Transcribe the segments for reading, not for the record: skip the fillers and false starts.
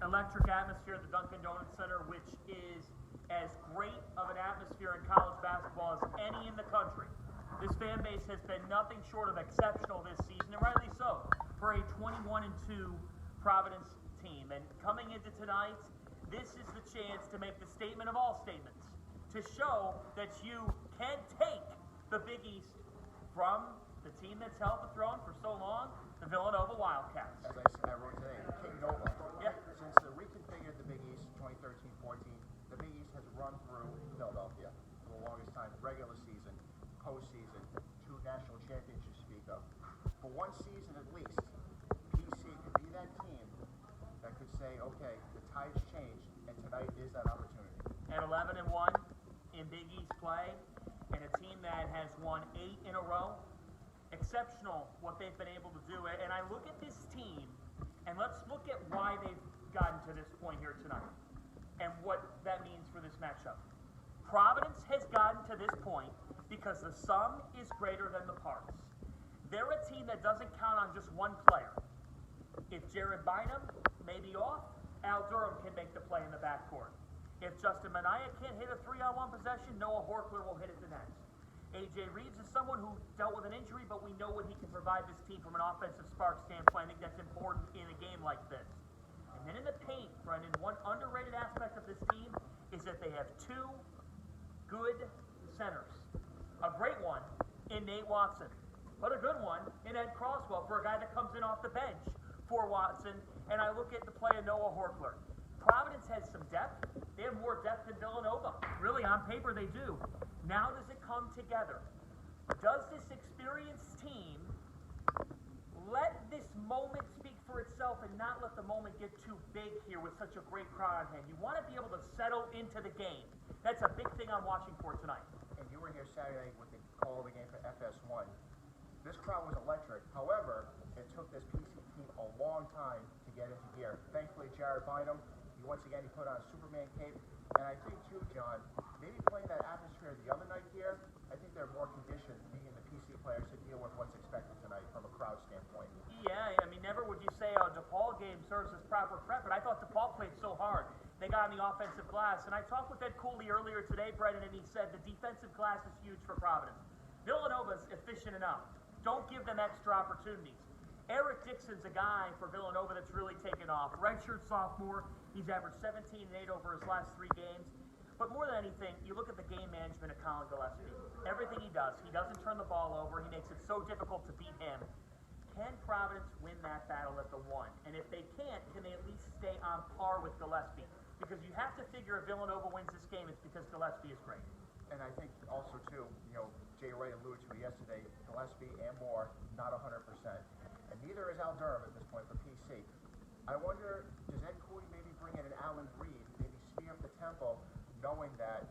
electric atmosphere at the Dunkin' Donuts Center, which is as great of an atmosphere in college basketball as any in the country. This fan base has been nothing short of exceptional this season, and rightly so, for a 21-2 Providence team. And coming into tonight, this is the chance to make the statement of all statements, to show that you can take the Big East from the team that's held the throne for so long, the Villanova Wildcats. As I wrote today, King Nova. Yeah. Since they reconfigured the Big East in 2013-14, the Big East has run through Philadelphia for the longest time, regular season, postseason, 2 national championships to speak of. For one season at least, PC could be that team that could say, okay, the tide's changed, and tonight is that opportunity. At 11-1 in Big East play, and a team that has won 8 in a row. Exceptional what they've been able to do. And I look at this team, and let's look at why they've gotten to this point here tonight, and what that means for this matchup. Providence has gotten to this point because the sum is greater than the parts. They're a team that doesn't count on just one player. If Jared Bynum may be off, Al Durham can make the play in the backcourt. If Justin Minaya can't hit a 3-on-1 possession, Noah Horkler will hit it the next. A.J. Reeves is someone who dealt with an injury, but we know what he can provide this team from an offensive spark standpoint. I think that's important in a game like this. And then in the paint, Brendan, one underrated aspect of this team is that they have 2 good centers. A great one in Nate Watson, but a good one in Ed Croswell for a guy that comes in off the bench for Watson. And I look at the play of Noah Horkler. Providence has some depth. They have more depth than Villanova. Really, on paper, they do. Now does it come together? Does this experienced team let this moment speak for itself and not let the moment get too big here with such a great crowd on hand? You want to be able to settle into the game. That's a big thing I'm watching for tonight. And you were here Saturday with the call of the game for FS1. This crowd was electric. However, it took this PC team a long time to get into gear. Thankfully, Jared Bynum, once again, he put on a Superman cape. And I think, too, John, maybe playing that atmosphere the other night here, I think they're more conditioned, being the PC players, to deal with what's expected tonight from a crowd standpoint. Yeah, I mean, never would you say a DePaul game serves as proper prep, but I thought DePaul played so hard. They got on the offensive glass. And I talked with Ed Cooley earlier today, Brendan, and he said the defensive glass is huge for Providence. Villanova's efficient enough. Don't give them extra opportunities. Eric Dixon's a guy for Villanova that's really taken off. Redshirt sophomore. He's averaged 17 and 8 over his last 3 games. But more than anything, you look at the game management of Colin Gillespie. Everything he doesn't turn the ball over. He makes it so difficult to beat him. Can Providence win that battle at the 1? And if they can't, can they at least stay on par with Gillespie? Because you have to figure if Villanova wins this game, it's because Gillespie is great. And I think also, too, Jay Ray alluded to it yesterday, Gillespie and Moore, not 100%. And neither is Al Durham at this point for PC. I wonder, does Ed Cooley maybe bring in an Allen Reed, maybe speed up the tempo, knowing that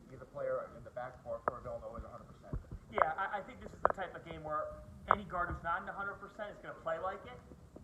either player in the backcourt for Villanova is 100%? Yeah, I think this is the type of game where any guard who's not in 100% is going to play like it.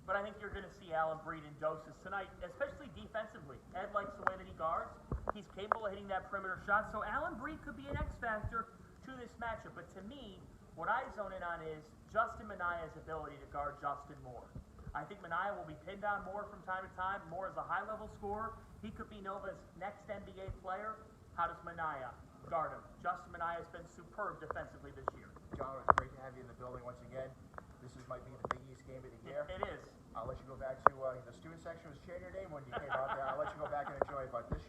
But I think you're going to see Allen Breed in doses tonight, especially defensively. Ed likes the way that he guards. He's capable of hitting that perimeter shot. So Allen Breed could be an X factor to this matchup. But to me, what I zone in on is Justin Minaya's ability to guard Justin Moore. I think Minaya will be pinned on Moore from time to time. Moore is a high-level scorer. He could be Nova's next NBA player. How does Minaya guard him? Justin Minaya has been superb defensively this year. John, it's great to have you in the building once again. This might be the Big East game of the year. It is. I'll let you go back to the student section. Was chanting your name when you came out there. I'll let you go back and enjoy it. But this